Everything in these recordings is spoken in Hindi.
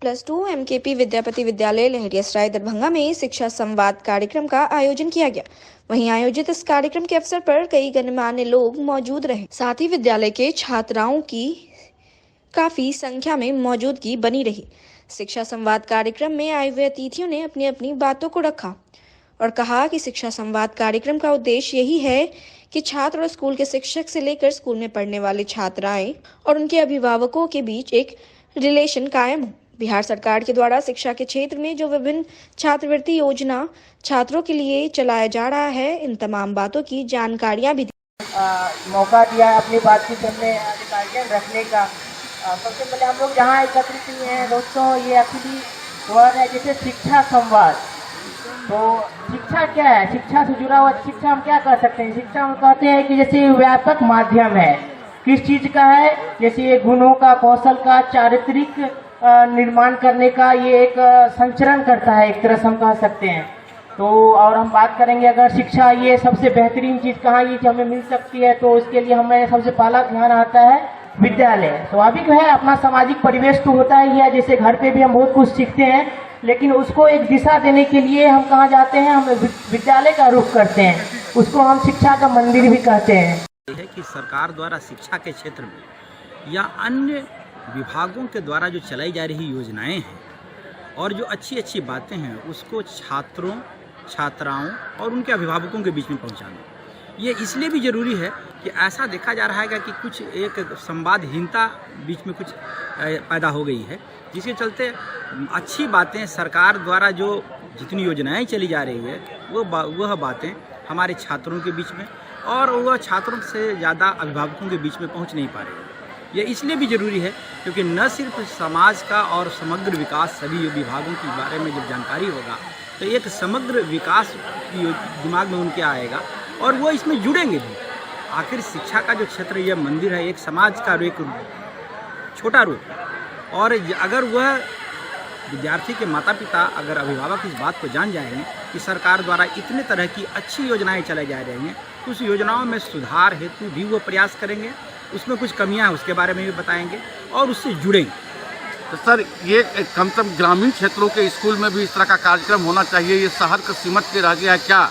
+2 MKP विद्यापति विद्यालय लहरियासराय दरभंगा में शिक्षा संवाद कार्यक्रम का आयोजन किया गया। वहीं आयोजित इस कार्यक्रम के अवसर पर कई गणमान्य लोग मौजूद रहे। साथ ही विद्यालय के छात्राओं की काफी संख्या में मौजूदगी बनी रही। शिक्षा संवाद कार्यक्रम में आए हुए अतिथियों ने अपनी अपनी बातों को रखा और कहा कि शिक्षा संवाद कार्यक्रम का उद्देश्य यही है कि छात्र और स्कूल के शिक्षक से लेकर स्कूल में पढ़ने वाले छात्राएं और उनके अभिभावकों के बीच एक रिलेशन कायम हो। बिहार सरकार के द्वारा शिक्षा के क्षेत्र में जो विभिन्न छात्रवृत्ति योजना छात्रों के लिए चलाया जा रहा है, इन तमाम बातों की जानकारियां भी मौका दिया अपनी बातचीत में अधिकारियों रखने का। सबसे पहले हम लोग जहाँ एकत्रित हुए हैं दोस्तों, ये एक्चुअली वर्ड है जैसे शिक्षा संवाद। तो शिक्षा क्या है? शिक्षा से जुड़ा हुआ शिक्षा हम क्या कह सकते हैं? शिक्षा हम कहते हैं कि जैसे व्यापक माध्यम है। किस चीज का है? जैसे गुणों का, कौशल का, चारित्रिक निर्माण करने का ये एक संचरण करता है, एक तरह से हम कह सकते हैं। तो और हम बात करेंगे अगर शिक्षा ये सबसे बेहतरीन चीज कहाँ ये हमें मिल सकती है, तो उसके लिए हमें सबसे पहला ध्यान आता है विद्यालय। स्वाभाविक है, अपना सामाजिक परिवेश तो होता ही है, जैसे घर पे भी हम बहुत कुछ सीखते हैं, लेकिन उसको एक दिशा देने के लिए हम कहाँ जाते हैं? हम विद्यालय का रुख करते हैं। उसको हम शिक्षा का मंदिर भी कहते हैं। है कि सरकार द्वारा शिक्षा के क्षेत्र में या अन्य विभागों के द्वारा जो चलाई जा रही योजनाएं हैं और जो अच्छी अच्छी बातें हैं, उसको छात्रों, छात्राओं और उनके अभिभावकों के बीच में पहुंचाना। ये इसलिए भी ज़रूरी है कि ऐसा देखा जा रहा है कि कुछ एक संवादहीनता बीच में कुछ पैदा हो गई है, जिसके चलते अच्छी बातें सरकार द्वारा जो जितनी योजनाएं चली जा रही है वह बातें हमारे छात्रों के बीच में और वह छात्रों से ज़्यादा अभिभावकों के बीच में पहुंच नहीं पा रही है। यह इसलिए भी ज़रूरी है क्योंकि न सिर्फ समाज का और समग्र विकास सभी विभागों के बारे में जब जानकारी होगा तो एक समग्र विकास दिमाग में उनके आएगा और वो इसमें जुड़ेंगे भी। आखिर शिक्षा का जो क्षेत्र यह मंदिर है, एक समाज का एक छोटा रूप, और अगर वह विद्यार्थी के माता पिता, अगर अभिभावक इस बात को जान जाएंगे कि सरकार द्वारा इतने तरह की अच्छी योजनाएं चलाई जा रही हैं, तो उस योजनाओं में सुधार हेतु भी वो प्रयास करेंगे, उसमें कुछ कमियां हैं उसके बारे में भी बताएंगे और उससे जुड़ेंगे। तो सर, ये कम से कम ग्रामीण क्षेत्रों के स्कूल में भी इस तरह का कार्यक्रम होना चाहिए, ये शहर को सीमित के रह गया है क्या?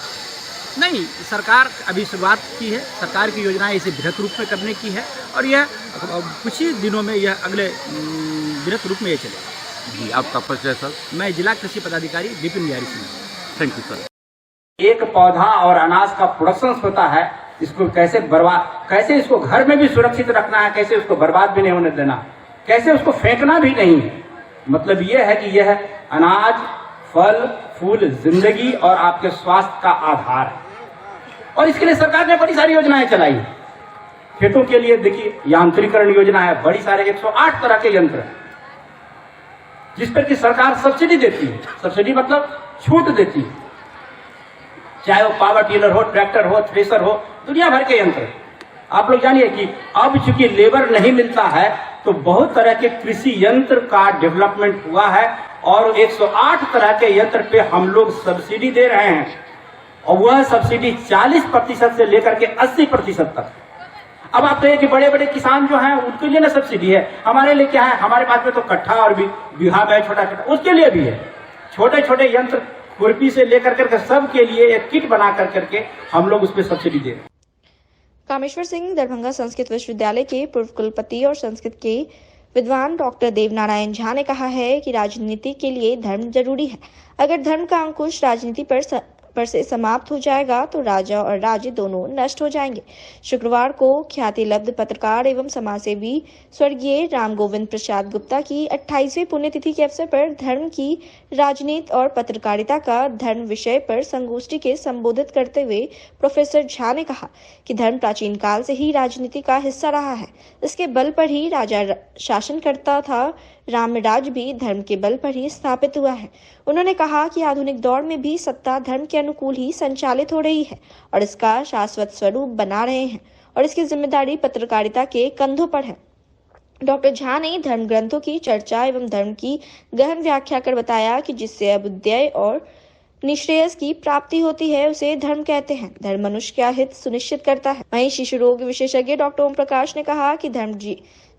नहीं, सरकार अभी शुरुआत की है, सरकार की योजनाएं इसे बृहत रूप में करने की है और यह कुछ ही दिनों में यह अगले बृहत रूप में ये चलेगा। जी, आपका परिचय सर? मैं जिला कृषि पदाधिकारी Vipin Bihari Singh. Thank you sir. एक पौधा और अनाज का प्रोडक्शन होता है, इसको कैसे इसको घर में भी सुरक्षित रखना है, कैसे उसको बर्बाद भी नहीं होने देना, कैसे उसको फेंकना भी नहीं है। मतलब यह है कि यह अनाज, फल, फूल जिंदगी और आपके स्वास्थ्य का आधार है और इसके लिए सरकार ने बड़ी सारी योजनाएं चलाई है। खेतों के लिए देखिए यांत्रिकरण योजना है, बड़ी सारे 108 तरह के यंत्र हैं जिस पर कि सरकार सब्सिडी देती है। सब्सिडी मतलब छूट देती है, चाहे वो पावर टिलर हो, ट्रैक्टर हो, थ्रेसर हो, दुनिया भर के यंत्र। आप लोग जानिए कि अब चूंकि लेबर नहीं मिलता है तो बहुत तरह के कृषि यंत्र का डेवलपमेंट हुआ है और 108 तरह के यंत्र पे हम लोग सब्सिडी दे रहे हैं और वह सब्सिडी 40% से लेकर के 80% तक। अब आप कहें कि बड़े बड़े किसान जो हैं उनके लिए ना सब्सिडी है, हमारे लिए क्या है? हमारे पास में तो कट्ठा और भी बीघा में छोटा छोटा, उसके लिए भी है। छोटे छोटे यंत्र, खुरपी से लेकर करके सबके लिए एक किट बना करके हम लोग उस पर सब्सिडी दे रहे हैं। कामेश्वर सिंह दरभंगा संस्कृत विश्वविद्यालय के पूर्व कुलपति और संस्कृत के विद्वान डॉक्टर देवनारायण झा ने कहा है कि राजनीति के लिए धर्म जरूरी है। अगर धर्म का अंकुश राजनीति पर से समाप्त हो जाएगा तो राजा और राज्य दोनों नष्ट हो जाएंगे। शुक्रवार को ख्याति लब्ध पत्रकार एवं समाजसेवी स्वर्गीय राम गोविंद प्रसाद गुप्ता की 28वीं पुण्यतिथि के अवसर पर धर्म की राजनीति और पत्रकारिता का धर्म विषय पर संगोष्ठी के संबोधित करते हुए प्रोफेसर झा ने कहा कि धर्म प्राचीन काल से ही राजनीति का हिस्सा रहा है। इसके बल पर ही राजा शासन करता था, रामराज भी धर्म के बल पर ही स्थापित हुआ है। उन्होंने कहा कि आधुनिक दौर में भी सत्ता धर्म के अनुकूल ही संचालित हो रही है और इसका शाश्वत स्वरूप बना रहे हैं और इसकी जिम्मेदारी पत्रकारिता के कंधों पर है। डॉक्टर झा ने धर्म ग्रंथों की चर्चा एवं धर्म की गहन व्याख्या कर बताया कि जिससे अभ्युदय और निश्रेयस की प्राप्ति होती है उसे धर्म कहते हैं। धर्म मनुष्य का हित सुनिश्चित करता है। वहीं शिशु रोग विशेषज्ञ डॉक्टर ओम प्रकाश ने कहा कि धर्म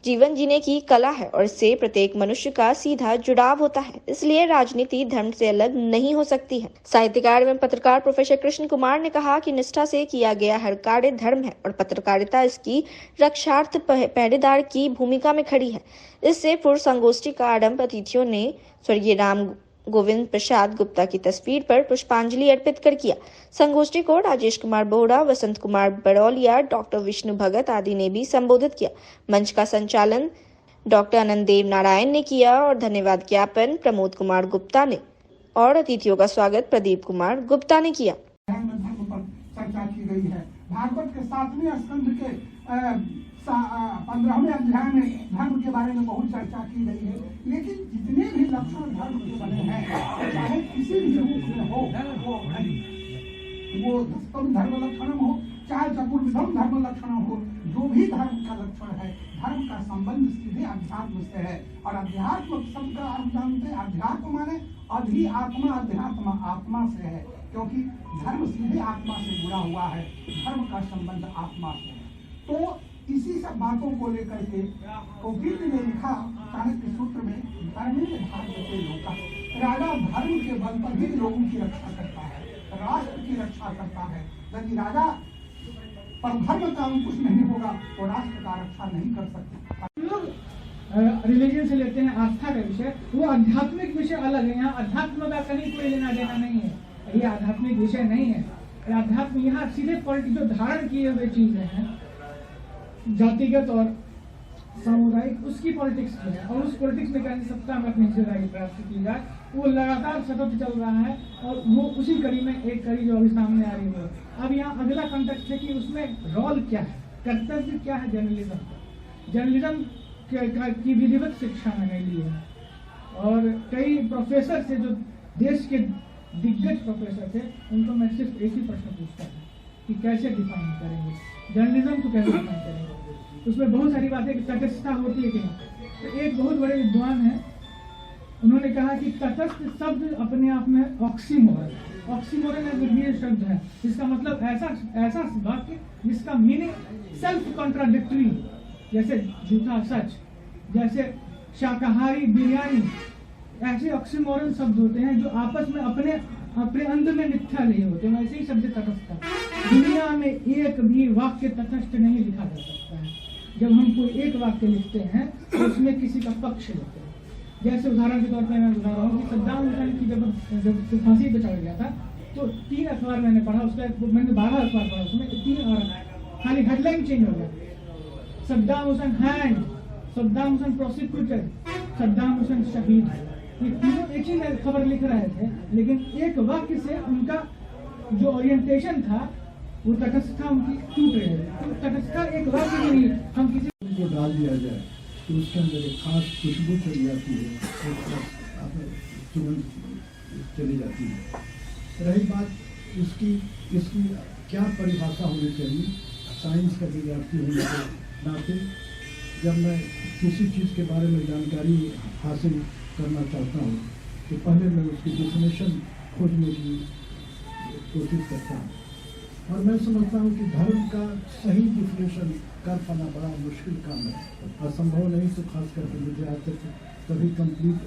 जीवन जीने की कला है और इससे प्रत्येक मनुष्य का सीधा जुड़ाव होता है। इसलिए राजनीति धर्म से अलग नहीं हो सकती है। साहित्यकार एवं पत्रकार प्रोफेसर कृष्ण कुमार ने कहा कि निष्ठा से किया गया हर कार्य धर्म है और पत्रकारिता इसकी रक्षार्थ पहरेदार की भूमिका में खड़ी है। इससे पूर्व संगोष्ठी का आरंभ अतिथियों ने स्वर्गीय राम गोविंद प्रसाद गुप्ता की तस्वीर पर पुष्पांजलि अर्पित कर किया। संगोष्ठी को राजेश कुमार बोहरा, वसंत कुमार बड़ौलिया, डॉक्टर विष्णु भगत आदि ने भी संबोधित किया। मंच का संचालन डॉक्टर आनंद देव नारायण ने किया और धन्यवाद ज्ञापन प्रमोद कुमार गुप्ता ने और अतिथियों का स्वागत प्रदीप कुमार गुप्ता ने किया। चर्चा की गई है। भागवत के 7वें स्कंध के 15वें अध्याय में धर्म के बारे में बहुत चर्चा की गई है, लेकिन जितने भी लक्षण धर्म के बने हैं, चाहे किसी भी रूप में हो, वो दशम धर्म लक्षणम हो, चाहे चतुर्विधम धर्म लक्षणम हो, जो भी धर्म का लक्षण है, धर्म का संबंध सीधे अध्यात्म से है। और अध्यात्म शब्द का अर्थ जानते हैं, अध्यात्म माने अधि आत्मा, अध्यात्म आत्मा से है, क्योंकि धर्म सीधे आत्मा से जुड़ा हुआ है, धर्म का संबंध आत्मा से है। तो इसी सब बातों को लेकर के कौटिल्य ने लिखा चाणक्य सूत्र में, धर्म के भाग्य लोका, राजा धर्म के बल पर ही लोगों की रक्षा करता है, राष्ट्र की रक्षा करता है। यदि राजा पर धर्म का अंकुश नहीं होगा तो राष्ट्र का रक्षा नहीं कर सकते। रिलीजन से लेते हैं आस्था का विषय, वो आध्यात्मिक विषय अलग है। यहाँ अध्यात्म का कहीं कोई लेना देना नहीं है, ये आध्यात्मिक विषय नहीं है। अध्यात्म यहाँ सीधे पॉलिटिक्स जो धारण किए हुए चीजें हैं, जातिगत और सामुदायिक, उसकी पॉलिटिक्स की है और उस पॉलिटिक्स में कैसे सत्ता में अपनी हिस्सेदारी प्राप्त की जाए, वो लगातार सतत चल रहा है। और वो उसी कड़ी में एक कड़ी जो अभी सामने आ रही है। अब यहाँ अगला कॉन्टेक्स्ट है कि उसमें रोल क्या है, कर्तव्य क्या है जर्नलिज्म का। जर्नलिज्म की विधिवत शिक्षा मैंने ली है और कई प्रोफेसर से, जो देश के दिग्गज प्रोफेसर थे, उनको मैं सिर्फ एक ही प्रश्न पूछता था कि कैसे डिफाइन करेंगे जर्नलिज्म को, कैसे डिफाइन करेंगे। उसमें बहुत सारी बातें, तटस्थता होती है कि नहीं। तो एक बहुत बड़े विद्वान हैं, उन्होंने कहा कि तटस्थ शब्द अपने आप में ऑक्सीमोरन है। ऑक्सीमोरन एक गंभीर शब्द है, इसका मतलब ऐसा वाक्य जिसका मीनिंग सेल्फ कॉन्ट्राडिक्टरी, जैसे झूठा सच, जैसे शाकाहारी बिरयानी, ऐसे ऑक्सीमोरन शब्द होते हैं जो आपस में अपने अंदर में मिथ्या नहीं होते। वैसे ही शब्द तटस्थ, दुनिया में एक भी वाक्य तटस्थ नहीं लिखा जा सकता है। जब हम कोई एक वाक्य लिखते हैं तो उसमें किसी का पक्ष लेते हैं। जैसे उदाहरण के तौर पर मैं बता रहा हूँ कि सद्दाम हुसैन की जब फांसी पे चढ़ गया था तो 3 अखबार मैंने पढ़ा, उसका मैंने 12 अखबार पढ़ा, उसमें 3 और खाली हेडलाइन चेंज हो गया। सद्दाम हुसैन हैंड, सद्दाम हुसैन प्रोसिक्यूटेड, सद्दाम हुसैन शहीद। ये तीनों एक ही खबर लिख रहे थे, लेकिन एक वाक्य से उनका जो ओरिएंटेशन था, वो तटस्थता उनकी टूट रही है। तो तटस्थता एक वाक्य में नहीं, हम किसी को डाल दिया जाए तो उसके अंदर एक खास खुशबू चली जाती है, तुरंत चली जाती है। रही बात इसकी क्या परिभाषा होनी चाहिए, साइंस का विद्यार्थी होने के नाते जब मैं किसी चीज़ के बारे में जानकारी हासिल करना चाहता हूँ तो पहले मैं उसकी डेफिनेशन खोजने की कोशिश करता हूँ। और मैं समझता हूँ कि धर्म का सही डेफिनेशन कर पाना बड़ा मुश्किल काम है, असंभव नहीं। तो खास करके मुझे आज तक कभी कंप्लीट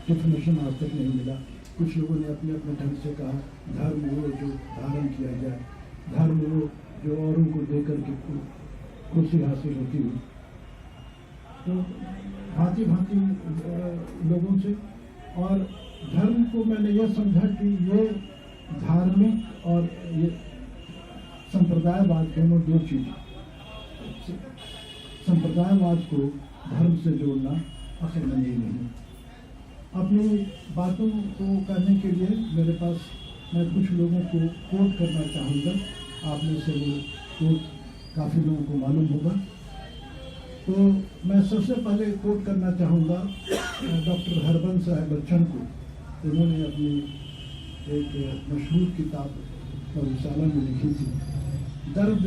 डेफिनेशन आज तक नहीं मिला। कुछ लोगों ने अपने अपने ढंग से कहा धर्म वो जो धारण किया जाए, धर्म वो जो औरों को देकर के खुशी हासिल होती है। तो भांति भांति लोगों से, और धर्म को मैंने यह समझा कि ये धार्मिक और ये संप्रदायवाद दोनों दो चीज़। संप्रदायवाद को धर्म से जोड़ना अकलमंदी नहीं। अपनी बातों को करने के लिए मेरे पास, मैं कुछ लोगों को कोट करना चाहूँगा। आप में से वो कोट काफ़ी लोगों को मालूम होगा। तो मैं सबसे पहले कोट करना चाहूँगा डॉक्टर हरबंस साहब बच्चन को। उन्होंने अपनी एक मशहूर किताब और रिसाला में लिखी थी, दर्द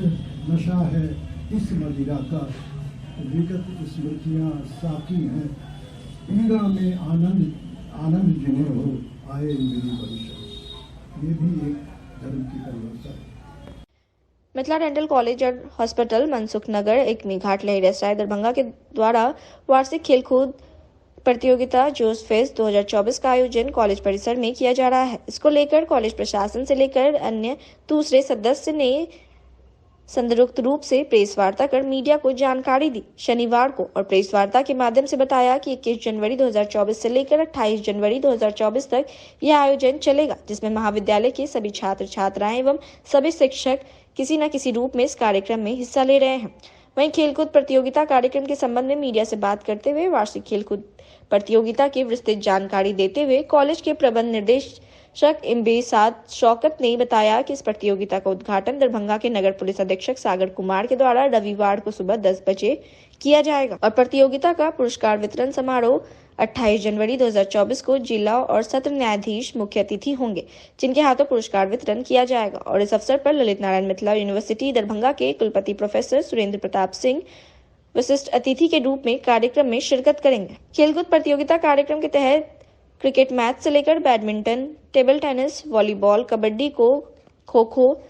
नशा है इस मदिरा का, विगत स्मृतियाँ साकी हैं, पीड़ा में आनंद जिन्हें हो, आए मेरी भविष्य। ये भी एक धर्म की परिभाषा है। मिथिला डेंटल कॉलेज और हॉस्पिटल मनसुख नगर एक घाट लहरिया सराय दरभंगा के द्वारा वार्षिक खेलकूद प्रतियोगिता जोश फेस्ट 2024 का आयोजन कॉलेज परिसर में किया जा रहा है। इसको लेकर कॉलेज प्रशासन से लेकर अन्य दूसरे सदस्य ने संयुक्त रूप से प्रेस वार्ता कर मीडिया को जानकारी दी। शनिवार को और प्रेस वार्ता के माध्यम से बताया कि 21 जनवरी 2024 से लेकर 28 जनवरी 2024 तक यह आयोजन चलेगा, जिसमें महाविद्यालय के सभी छात्र छात्राएं एवं सभी शिक्षक किसी न किसी रूप में इस कार्यक्रम में हिस्सा ले रहे हैं। वहीं खेलकूद प्रतियोगिता कार्यक्रम के संबंध में मीडिया से बात करते हुए वार्षिक खेलकूद प्रतियोगिता की विस्तृत जानकारी देते हुए कॉलेज के प्रबंध निर्देशक इम्बेसाद शौकत ने बताया कि इस प्रतियोगिता का उद्घाटन दरभंगा के नगर पुलिस अधीक्षक सागर कुमार के द्वारा रविवार को सुबह 10 बजे किया जाएगा और प्रतियोगिता का पुरस्कार वितरण समारोह 28 जनवरी 2024 को जिला और सत्र न्यायाधीश मुख्य अतिथि होंगे, जिनके हाथों पुरस्कार वितरण किया जाएगा। और इस अवसर पर ललित नारायण मिथिला यूनिवर्सिटी दरभंगा के कुलपति प्रोफेसर सुरेंद्र प्रताप सिंह विशिष्ट अतिथि के रूप में कार्यक्रम में शिरकत करेंगे। खेलकूद प्रतियोगिता कार्यक्रम के तहत क्रिकेट मैच से लेकर badminton, table tennis, volleyball, kabaddi, kho kho,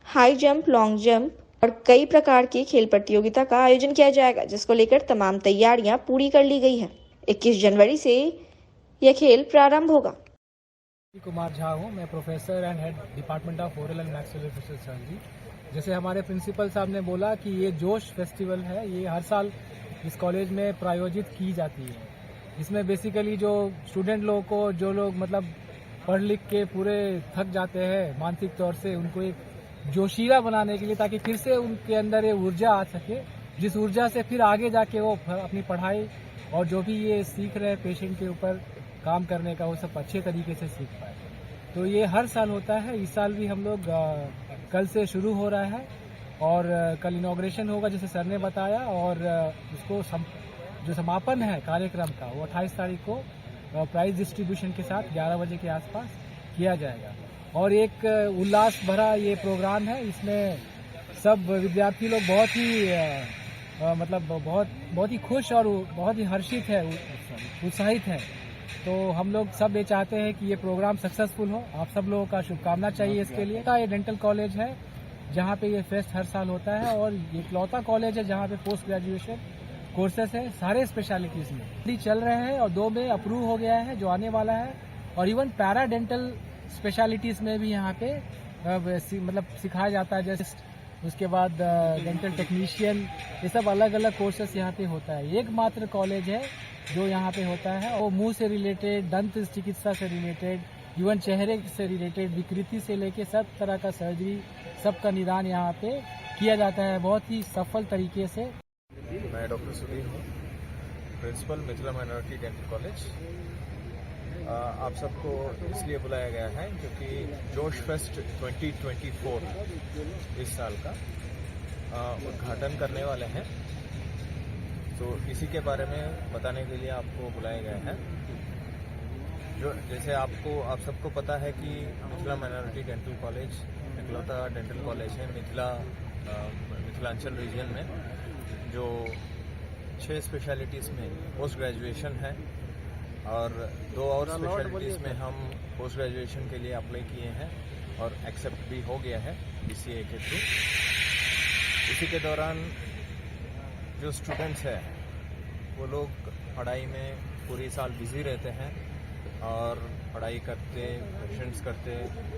high jump, long jump और कई प्रकार की खेल प्रतियोगिता का आयोजन किया जाएगा, जिसको लेकर तमाम तैयारियां पूरी कर ली गई है। 21 जनवरी से यह खेल प्रारंभ होगा। कुमार झा हूँ, मैं professor and head department of oral and maxillofacial surgery. जैसे हमारे प्रिंसिपल साहब ने बोला कि ये जोश फेस्टिवल है, ये हर साल इस कॉलेज में प्रायोजित की जाती है। इसमें बेसिकली जो स्टूडेंट लोगों को, जो लोग मतलब पढ़ लिख के पूरे थक जाते हैं मानसिक तौर से, उनको एक जोशीला बनाने के लिए, ताकि फिर से उनके अंदर ये ऊर्जा आ सके, जिस ऊर्जा से फिर आगे जाके वो अपनी पढ़ाई और जो भी ये सीख रहे हैं पेशेंट के ऊपर काम करने का, वो सब अच्छे तरीके से सीख पाए। तो ये हर साल होता है। इस साल भी हम लोग कल से शुरू हो रहा है और कल इनॉग्रेशन होगा जैसे सर ने बताया, और उसको जो समापन है कार्यक्रम का वो 28 तारीख को प्राइज डिस्ट्रीब्यूशन के साथ 11 बजे के आसपास किया जाएगा। और एक उल्लास भरा ये प्रोग्राम है, इसमें सब विद्यार्थी लोग बहुत ही बहुत ही खुश और बहुत ही हर्षित है, उत्साहित है। तो हम लोग सब ये चाहते हैं कि ये प्रोग्राम सक्सेसफुल हो। आप सब लोगों का शुभकामना चाहिए इसके लिए। ये डेंटल कॉलेज है जहाँ पे ये फेस्ट हर साल होता है, और ये इकलौता कॉलेज है जहाँ पे पोस्ट ग्रेजुएशन कोर्सेस है सारे स्पेशलिटीज में चल रहे हैं, और 2 में अप्रूव हो गया है जो आने वाला है। और इवन पैरा डेंटल स्पेशलिटीज में भी यहाँ पे मतलब सिखाया जाता है, जैसे उसके बाद डेंटल टेक्नीशियन, ये सब अलग अलग कोर्सेस यहाँ पे होता है। एकमात्र कॉलेज है जो यहाँ पे होता है, वो मुंह से रिलेटेड, दंत चिकित्सा से रिलेटेड, इवन चेहरे से रिलेटेड, विकृति से लेके सब तरह का सर्जरी, सबका निदान यहाँ पे किया जाता है बहुत ही सफल तरीके से। मैं डॉक्टर सुधीर हूँ, principal Mithila minority dental college. आप सबको इसलिए बुलाया गया है क्योंकि जोश फेस्ट 2024 इस साल का उद्घाटन करने वाले हैं, तो इसी के बारे में बताने के लिए आपको बुलाया गया है। जो जैसे आप सबको पता है कि मिथिला माइनॉरिटी डेंटल कॉलेज इकलौता डेंटल कॉलेज है मिथिलांचल रीजन में, जो 6 स्पेशलिटीज़ में पोस्ट ग्रेजुएशन है, और 2 और स्पेशलिटीज़ में हम पोस्ट ग्रेजुएशन के लिए अप्लाई किए हैं और एक्सेप्ट भी हो गया है BCA के थ्रू। इसी के दौरान जो स्टूडेंट्स हैं वो लोग पढ़ाई में पूरी साल बिजी रहते हैं और पढ़ाई करते, पेशेंट्स करते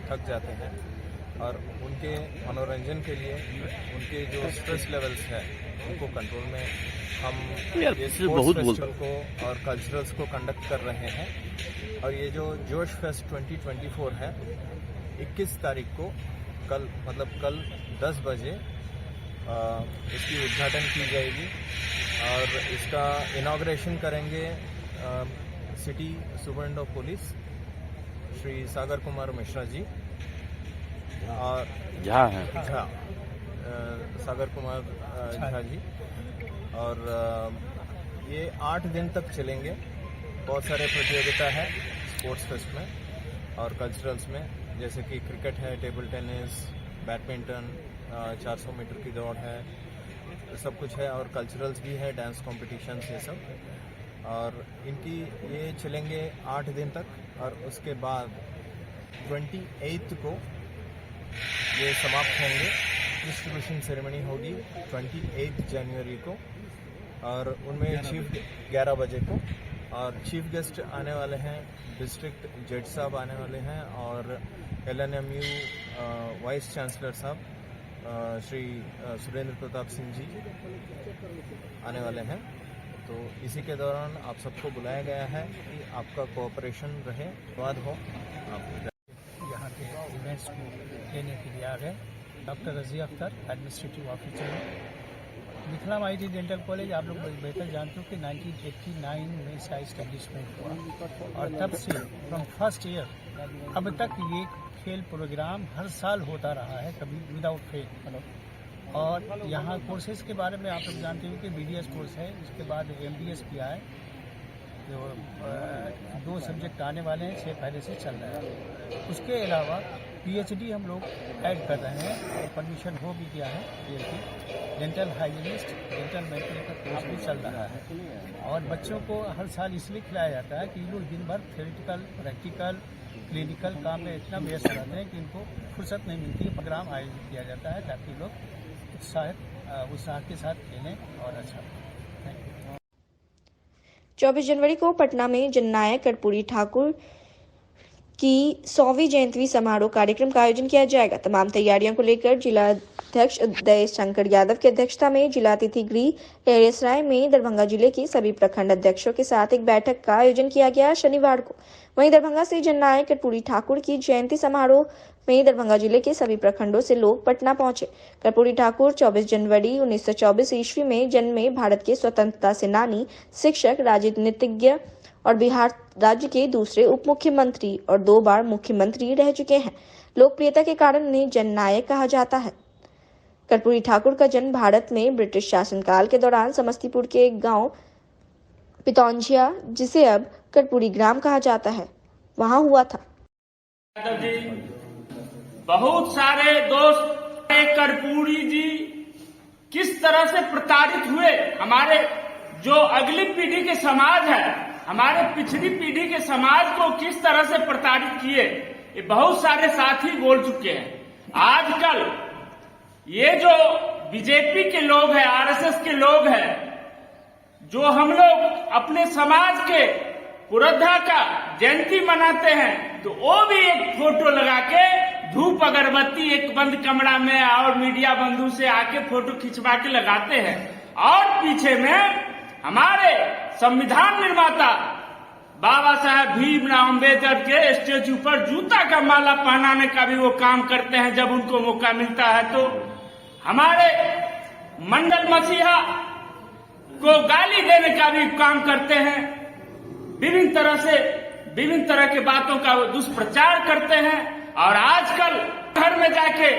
थक जाते हैं, और उनके मनोरंजन के लिए उनके जो स्ट्रेस लेवल्स हैं उनको कंट्रोल में हम ये स्पोर्ट्स फेस्टिवल को और कल्चरल्स को कंडक्ट कर रहे हैं। और ये जो जोश फेस्ट 2024 है 21 तारीख को कल 10 बजे इसकी उद्घाटन की जाएगी, और इसका इनॉग्रेशन करेंगे city superintendent of police Shri Sagar Kumar Mishra ji और सागर कुमार झा जी। और ये 8 दिन तक चलेंगे। बहुत सारे प्रतियोगिता है स्पोर्ट्स फेस्ट में और कल्चरल्स में, जैसे कि क्रिकेट है, टेबल टेनिस, बैडमिंटन, 400 मीटर की दौड़ है, सब कुछ है, और कल्चरल्स भी है, डांस कॉम्पिटिशन्स ये सब। और इनकी ये चलेंगे 8 दिन तक, और उसके बाद 28 को ये समाप्त होंगे। डिस्ट्रीब्यूशन सेरेमनी होगी 28 जनवरी को, और उनमें चीफ 11 बजे को, और चीफ गेस्ट आने वाले हैं डिस्ट्रिक्ट जज साहब आने वाले हैं, और LNMU वाइस चांसलर साहब श्री सुरेंद्र प्रताप सिंह जी आने वाले हैं। तो इसी के दौरान आप सबको बुलाया गया है कि आपका कोऑपरेशन रहे, धन्यवाद हो। यहाँ के इवेंट्स को लेने के लिए आ गए। Doctor Razia Akhtar, administrative officer, Mithila mighty dental college आप लोग बेहतर जानते हो कि 1989 में इसका इस्टेब्लिशमेंट हुआ, और तब से फ्रॉम फर्स्ट ईयर अब तक ये खेल प्रोग्राम हर साल होता रहा है, कभी विदाउट फेल। और यहाँ कोर्सेज के बारे में आप लोग जानते हो कि BDS कोर्स है, उसके बाद MDS किया है, जो 2 सब्जेक्ट आने वाले हैं, 6 पहले से चल रहा है। उसके अलावा PhD हम लोग ऐड कर रहे हैं, और परमिशन हो भी गया है। PhD dental hygienist, dental medical का कोर्स भी चल रहा है। और बच्चों को हर साल इसलिए खिलाया जाता है कि ये लोग दिन भर थ्योरेटिकल, प्रैक्टिकल, क्लिनिकल काम में इतना व्यस्त रहते हैं कि इनको फुर्सत नहीं मिलती। प्रोग्राम आयोजित किया जाता है ताकि लोग उत्साह के साथ खेलें और अच्छा। 24 जनवरी को पटना में जननायक कर्पूरी ठाकुर की 100वीं जयंती समारोह कार्यक्रम का आयोजन किया जाएगा। तमाम तैयारियों को लेकर जिला अध्यक्ष उदय शंकर यादव की अध्यक्षता में जिला अतिथि गृह एएसराय में दरभंगा जिले के सभी प्रखंड अध्यक्षों के साथ एक बैठक का आयोजन किया गया शनिवार को। वहीं दरभंगा से जननायक कर्पूरी ठाकुर की जयंती समारोह में दरभंगा जिले के सभी प्रखंडों से लोग पटना पहुंचे। कर्पूरी ठाकुर 24 जनवरी 1924 ईस्वी में जन्मे भारत के स्वतंत्रता सेनानी, शिक्षक, राजनीतिज्ञ और बिहार राज्य के दूसरे उप मुख्यमंत्री और 2 बार मुख्यमंत्री रह चुके हैं। लोकप्रियता के कारण उन्हें जननायक कहा जाता है। कर्पूरी ठाकुर का जन्म भारत में ब्रिटिश शासनकाल के दौरान समस्तीपुर के एक गांव पितौंझिया, जिसे अब कर्पूरी ग्राम कहा जाता है, वहां हुआ था। बहुत सारे दोस्त कर्पूरी जी किस तरह से प्रताड़ित हुए, हमारे जो अगली पीढ़ी के समाज है, हमारे पिछली पीढ़ी के समाज को किस तरह से प्रताड़ित किए, ये बहुत सारे साथी बोल चुके हैं। आजकल ये जो बीजेपी के लोग हैं, आरएसएस के लोग हैं, जो हम लोग अपने समाज के पुरोधा का जयंती मनाते हैं, तो वो भी एक फोटो लगा के धूप अगरबत्ती एक बंद कमरा में और मीडिया बंधु से आके फोटो खिंचवा के लगाते हैं, और पीछे में हमारे संविधान निर्माता बाबा साहब भीमराव अम्बेडकर के स्टेचू पर जूता का माला पहनाने का भी वो काम करते हैं जब उनको मौका मिलता है। तो हमारे मंडल मसीहा को गाली देने का भी काम करते हैं, विभिन्न तरह के बातों का वो दुष्प्रचार करते हैं। और आजकल घर में जाके,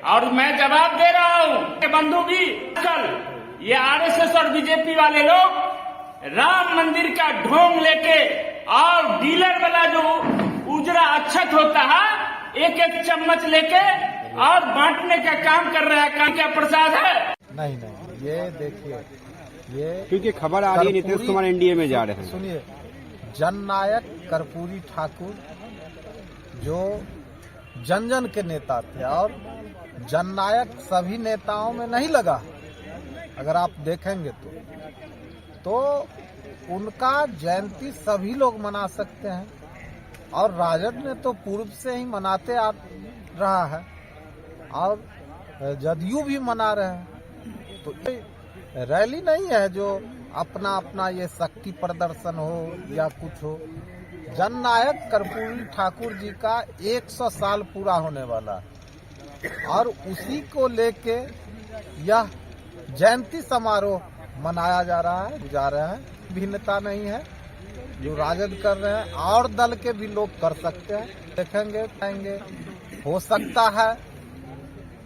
और मैं जवाब दे रहा हूं कि बंधु भी, कल ये आरएसएस और बीजेपी वाले लोग राम मंदिर का ढोंग लेके और डीलर वाला जो उजरा अक्षत होता है, एक एक चम्मच लेके और बांटने का काम कर रहा है। काम क्या प्रसाद है? नहीं, ये देखिए, ये क्योंकि खबर आ रही है नीतीश कुमार एनडीए में जा रहे हैं। सुनिए, जननायक कर्पूरी ठाकुर जो जन जन के नेता थे, और जननायक सभी नेताओं में नहीं लगा, अगर आप देखेंगे तो उनका जयंती सभी लोग मना सकते हैं, और राजद ने तो पूर्व से ही मनाते आ रहा है, और जदयू भी मना रहे हैं। तो रैली नहीं है जो अपना अपना ये शक्ति प्रदर्शन हो या कुछ हो। जननायक कर्पूरी ठाकुर जी का 100 साल पूरा होने वाला है, और उसी को लेके यह जयंती समारोह मनाया जा रहा है। भिन्नता नहीं है, जो राजद कर रहे हैं और दल के भी लोग कर सकते हैं। देखेंगे, हो सकता है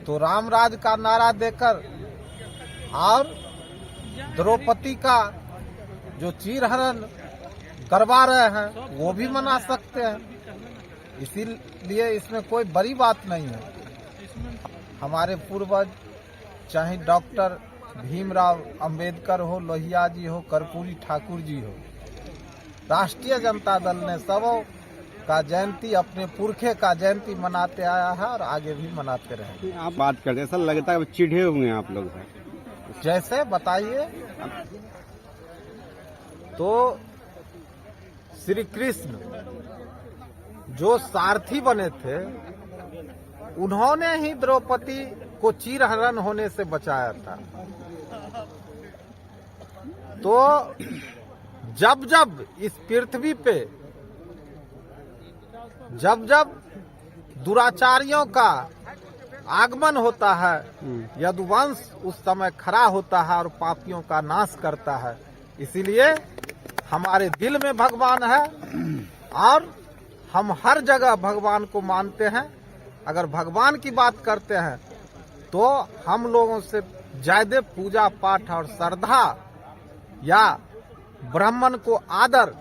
तो रामराज का नारा देकर और द्रौपदी का जो चीरहरण करवा रहे हैं वो भी मना सकते हैं। इसीलिए इसमें कोई बड़ी बात नहीं है। हमारे पूर्वज, चाहे डॉक्टर भीमराव अंबेडकर हो, लोहिया जी हो, कर्पूरी ठाकुर जी हो, राष्ट्रीय जनता दल ने सब का जयंती, अपने पुरखे का जयंती मनाते आया है और आगे भी मनाते रहेंगे। आप बात करते हैं, ऐसा लगता है चिढ़े हुए हैं आप लोग। जैसे बताइए, तो श्री कृष्ण जो सारथी बने थे, उन्होंने ही द्रौपदी को चीरहरण होने से बचाया था। तो जब जब इस पृथ्वी पे जब जब दुराचारियों का आगमन होता है, यदुवंश उस समय खड़ा होता है और पापियों का नाश करता है। इसीलिए हमारे दिल में भगवान है और हम हर जगह भगवान को मानते हैं। अगर भगवान की बात करते हैं तो हम लोगों से ज्यादा पूजा पाठ और श्रद्धा या ब्राह्मण को आदर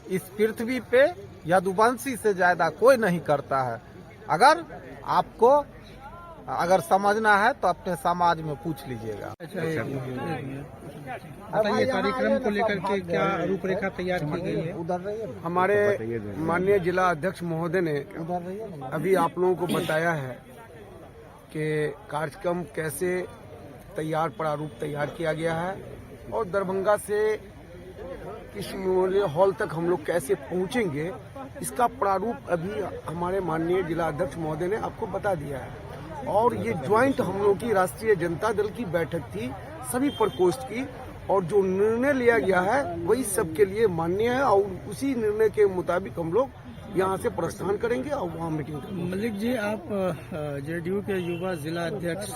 इस पृथ्वी पे यदुवंशी से ज्यादा कोई नहीं करता है। अगर आपको समझना है तो अपने समाज में पूछ लीजिएगा। बताइए, कार्यक्रम को लेकर के क्या रूपरेखा तैयार की गई है? हमारे माननीय जिला अध्यक्ष महोदय ने अभी आप लोगों को बताया है कि कार्यक्रम कैसे प्रारूप तैयार किया गया है और दरभंगा से किस हॉल तक हम लोग कैसे पहुंचेंगे, इसका प्रारूप अभी हमारे माननीय जिला अध्यक्ष महोदय ने आपको बता दिया है। और ये ज्वाइंट हम लोग की राष्ट्रीय जनता दल की बैठक थी, सभी प्रकोष्ठ की, और जो निर्णय लिया गया है वही सबके लिए मान्य है और उसी निर्णय के मुताबिक हम लोग यहाँ से प्रस्थान करेंगे और वहाँ मीटिंग करेंगे। मलिक जी, आप जेडीयू के युवा जिला अध्यक्ष,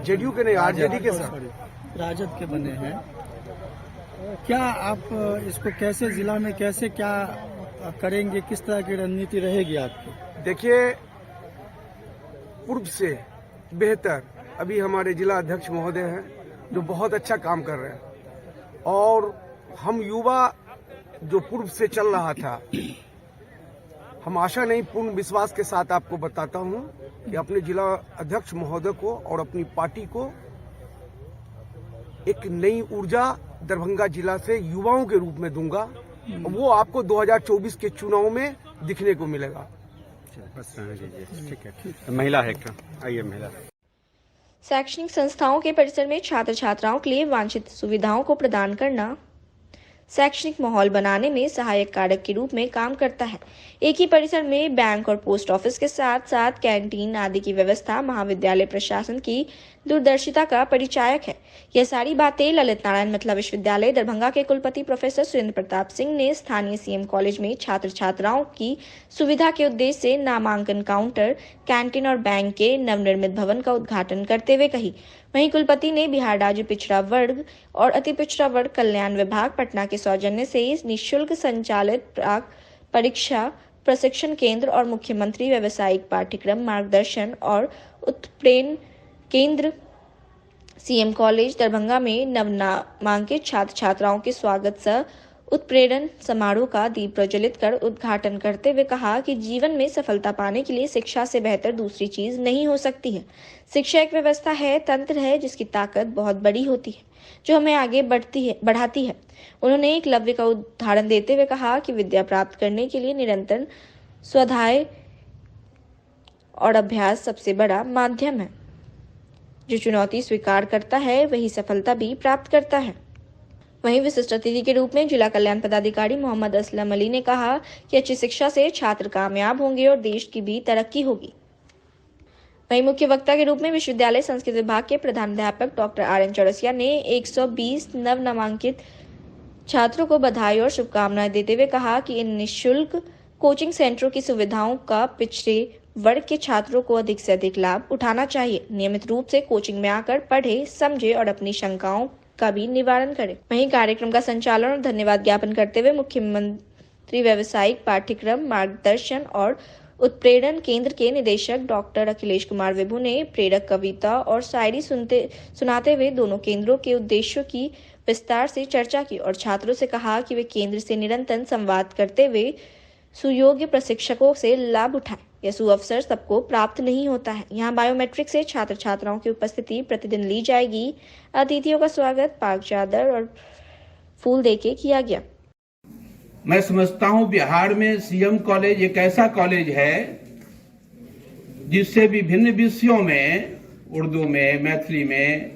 जेडीयू के नहीं, आरजेडी के साथ राजद के बने हैं, क्या आप इसको कैसे जिला में कैसे क्या करेंगे, किस तरह की रणनीति रहेगी आपकी? देखिए, पूर्व से बेहतर अभी हमारे जिला अध्यक्ष महोदय हैं जो बहुत अच्छा काम कर रहे हैं, और हम युवा जो पूर्व से चल रहा था, हम आशा नहीं पूर्ण विश्वास के साथ आपको बताता हूं कि अपने जिला अध्यक्ष महोदय को और अपनी पार्टी को एक नई ऊर्जा दरभंगा जिला से युवाओं के रूप में दूंगा, और वो आपको 2024 के चुनाव में दिखने को मिलेगा। ठीक है। महिला है क्या? आइए महिला। शैक्षणिक संस्थाओं के परिसर में छात्र छात्राओं के लिए वांछित सुविधाओं को प्रदान करना शैक्षणिक माहौल बनाने में सहायक कारक के रूप में काम करता है। एक ही परिसर में बैंक और पोस्ट ऑफिस के साथ साथ कैंटीन आदि की व्यवस्था महाविद्यालय प्रशासन की दूरदर्शिता का परिचायक है। यह सारी बातें ललित नारायण मिथिला विश्वविद्यालय दरभंगा के कुलपति प्रोफेसर सुरेंद्र प्रताप सिंह ने स्थानीय सीएम कॉलेज में छात्र छात्राओं की सुविधा के उद्देश्य से नामांकन काउंटर, कैंटीन और बैंक के नवनिर्मित भवन का उद्घाटन करते हुए कही। वहीं कुलपति ने बिहार राज्य पिछड़ा वर्ग और अति पिछड़ा वर्ग कल्याण विभाग पटना के सौजन्य से निःशुल्क संचालित प्राक परीक्षा प्रशिक्षण केंद्र और मुख्यमंत्री व्यावसायिक पाठ्यक्रम मार्गदर्शन और उत्प्रेरण केंद्र सीएम कॉलेज दरभंगा में नवनामांकित छात्र छात्राओं के स्वागत सह उत्प्रेरण समारोह का दीप प्रज्वलित कर उद्घाटन करते हुए कहा कि जीवन में सफलता पाने के लिए शिक्षा से बेहतर दूसरी चीज नहीं हो सकती है। शिक्षा एक व्यवस्था है, तंत्र है जिसकी ताकत बहुत बड़ी होती है, जो हमें आगे बढ़ाती है। उन्होंने एकलव्य का उदाहरण देते हुए कहा कि विद्या प्राप्त करने के लिए निरंतर स्वाध्याय और अभ्यास सबसे बड़ा माध्यम है। जो चुनौती स्वीकार करता है वही सफलता भी प्राप्त करता है। वहीं विशिष्ट अतिथि के रूप में जिला कल्याण पदाधिकारी मोहम्मद असलम अली ने कहा कि अच्छी शिक्षा से छात्र कामयाब होंगे और देश की भी तरक्की होगी। वहीं मुख्य वक्ता के रूप में विश्वविद्यालय संस्कृत विभाग के प्रधानाध्यापक डॉक्टर RN चौरसिया ने 120 नव नामांकित छात्रों को बधाई और शुभकामनाएं देते हुए कहा कि इन निःशुल्क कोचिंग सेंटरों की सुविधाओं का पिछड़े वर्ग के छात्रों को अधिक से अधिक लाभ उठाना चाहिए। नियमित रूप से कोचिंग में आकर पढ़े, समझे और अपनी शंकाओं का भी निवारण करें। वहीं कार्यक्रम का संचालन और धन्यवाद ज्ञापन करते हुए मुख्यमंत्री व्यावसायिक पाठ्यक्रम मार्गदर्शन और उत्प्रेरण केंद्र के निदेशक डॉक्टर अखिलेश कुमार विभू ने प्रेरक कविता और शायरी सुनाते हुए दोनों केंद्रों के उद्देश्यों की विस्तार से चर्चा की और छात्रों से कहा कि वे केंद्र से निरंतर संवाद करते हुए सुयोग्य प्रशिक्षकों से लाभ उठाएं। यह सुअवसर सबको प्राप्त नहीं होता है। यहाँ बायोमेट्रिक से छात्र छात्राओं की उपस्थिति प्रतिदिन ली जाएगी। अतिथियों का स्वागत पाक चादर और फूल देके किया गया। मैं समझता हूं बिहार में सीएम कॉलेज एक ऐसा कॉलेज है जिससे विभिन्न विषयों में, उर्दू में, मैथिली में,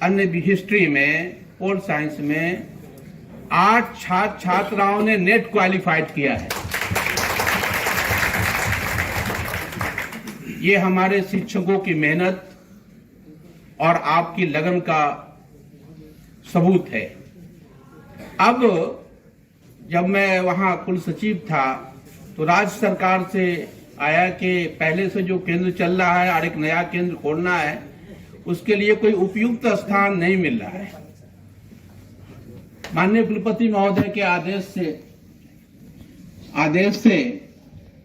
अन्य भी, हिस्ट्री में, पोल साइंस में 8 छात्राओं ने नेट क्वालिफाइड किया है। ये हमारे शिक्षकों की मेहनत और आपकी लगन का सबूत है। अब जब मैं वहां कुल सचिव था तो राज्य सरकार से आया कि पहले से जो केंद्र चल रहा है और एक नया केंद्र खोलना है, उसके लिए कोई उपयुक्त स्थान नहीं मिल रहा है। माननीय कुलपति महोदय के आदेश से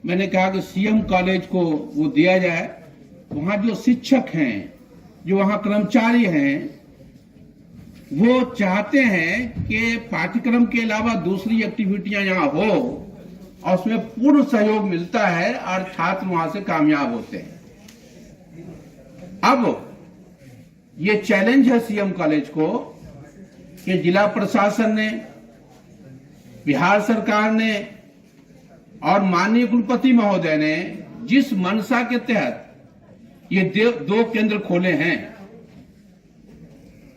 मैंने कहा कि सीएम कॉलेज को वो दिया जाए। वहां जो शिक्षक हैं, जो वहां कर्मचारी हैं, वो चाहते हैं कि पाठ्यक्रम के अलावा दूसरी एक्टिविटियां यहाँ हो और उसमें पूर्ण सहयोग मिलता है और छात्र वहां से कामयाब होते हैं। अब ये चैलेंज है सीएम कॉलेज को कि जिला प्रशासन ने, बिहार सरकार ने और माननीय कुलपति महोदय ने जिस मंशा के तहत ये 2 केंद्र खोले हैं,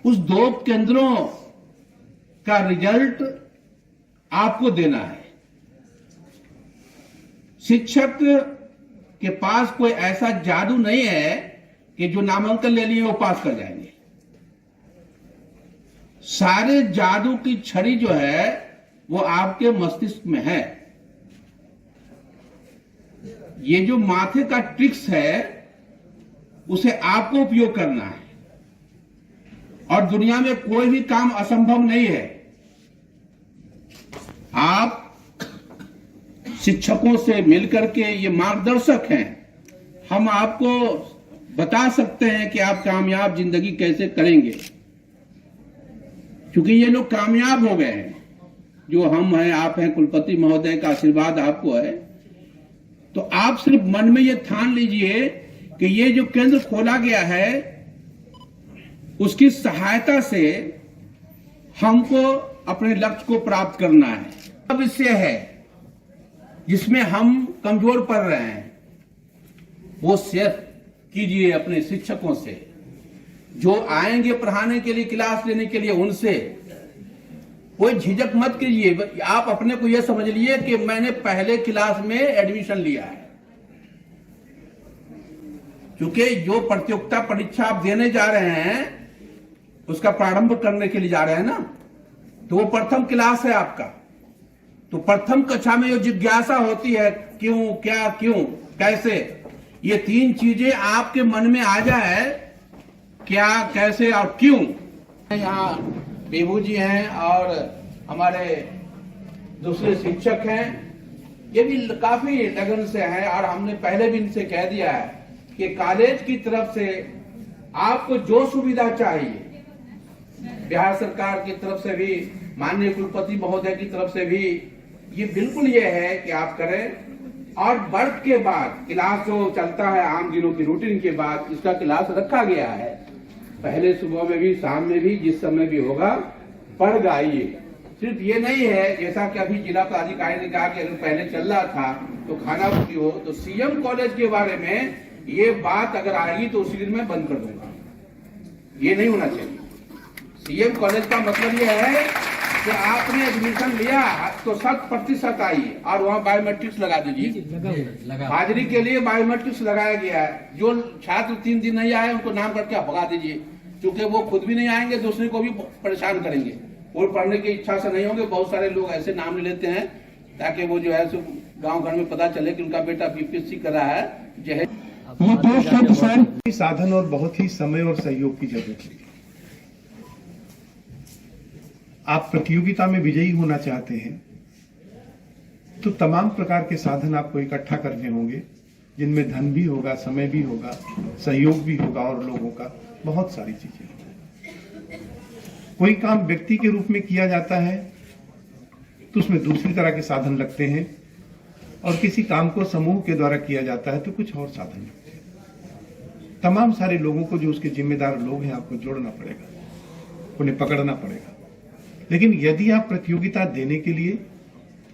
उस 2 केंद्रों का रिजल्ट आपको देना है। शिक्षक के पास कोई ऐसा जादू नहीं है कि जो नामांकन ले लिए वो पास कर जाएंगे। सारे जादू की छड़ी जो है वो आपके मस्तिष्क में है। ये जो माथे का ट्रिक्स है उसे आपको उपयोग करना है और दुनिया में कोई भी काम असंभव नहीं है। आप शिक्षकों से मिलकर के, ये मार्गदर्शक हैं, हम आपको बता सकते हैं कि आप कामयाब जिंदगी कैसे करेंगे, क्योंकि ये लोग कामयाब हो गए हैं। जो हम हैं, आप हैं, कुलपति महोदय का आशीर्वाद आपको है। तो आप सिर्फ मन में ये ठान लीजिए कि ये जो केंद्र खोला गया है उसकी सहायता से हमको अपने लक्ष्य को प्राप्त करना है। अब विषय है जिसमें हम कमजोर पड़ रहे हैं, वो शेयर कीजिए अपने शिक्षकों से, जो आएंगे पढ़ाने के लिए, क्लास लेने के लिए, उनसे कोई झिझक मत कीजिए। आप अपने को यह समझ लिए कि मैंने पहले क्लास में एडमिशन लिया है, क्योंकि जो प्रतियोगिता परीक्षा आप देने जा रहे हैं उसका प्रारंभ करने के लिए जा रहे हैं ना, तो वो प्रथम क्लास है आपका। तो प्रथम कक्षा में जो जिज्ञासा होती है, क्यों, क्या, क्यों, कैसे, ये 3 चीजें आपके मन में आ जाए, क्या, कैसे और क्यों। यहाँ बेबू जी हैं और हमारे दूसरे शिक्षक हैं, ये भी काफी लगन से हैं और हमने पहले भी इनसे कह दिया है कि कॉलेज की तरफ से आपको जो सुविधा चाहिए, बिहार सरकार की तरफ से भी, माननीय कुलपति महोदय की तरफ से भी, ये बिल्कुल ये है कि आप करें। और वर्ग के बाद क्लास जो चलता है आम दिनों की रूटीन के बाद, इसका क्लास रखा गया है। पहले सुबह में भी, शाम में भी, जिस समय भी होगा पढ़ गाइए। सिर्फ ये नहीं है जैसा कि अभी जिला पदाधिकारी ने कहा कि अगर पहले चल रहा था तो खाना पूरी हो, तो सीएम कॉलेज के बारे में ये बात अगर आएगी तो उसी दिन मैं बंद कर दूंगा। ये नहीं होना चाहिए। सीएम कॉलेज का मतलब ये है कि आपने एडमिशन लिया तो 100% आइए और वहाँ बायोमेट्रिक्स लगा दीजिए। हाजिरी के लिए बायोमेट्रिक्स लगाया गया है। जो छात्र 3 दिन नहीं आए उनको नाम करके भगा दीजिए, क्योंकि वो खुद भी नहीं आएंगे, दूसरे को भी परेशान करेंगे। और पढ़ने की इच्छा से नहीं होंगे। बहुत सारे लोग ऐसे नाम ले लेते हैं ताकि वो जो है सो गाँव घर में पता चले कि उनका बेटा बीपीएससी कर रहा है। ये साधन और बहुत ही समय और सहयोग की जरूरत है। आप प्रतियोगिता में विजयी होना चाहते हैं तो तमाम प्रकार के साधन आपको इकट्ठा करने होंगे, जिनमें धन भी होगा, समय भी होगा, सहयोग भी होगा और लोगों का बहुत सारी चीजें। कोई काम व्यक्ति के रूप में किया जाता है तो उसमें दूसरी तरह के साधन लगते हैं, और किसी काम को समूह के द्वारा किया जाता है तो कुछ और साधन लगते हैं। तमाम सारे लोगों को, जो उसके जिम्मेदार लोग हैं, आपको जोड़ना पड़ेगा, उन्हें पकड़ना पड़ेगा। लेकिन यदि आप प्रतियोगिता देने के लिए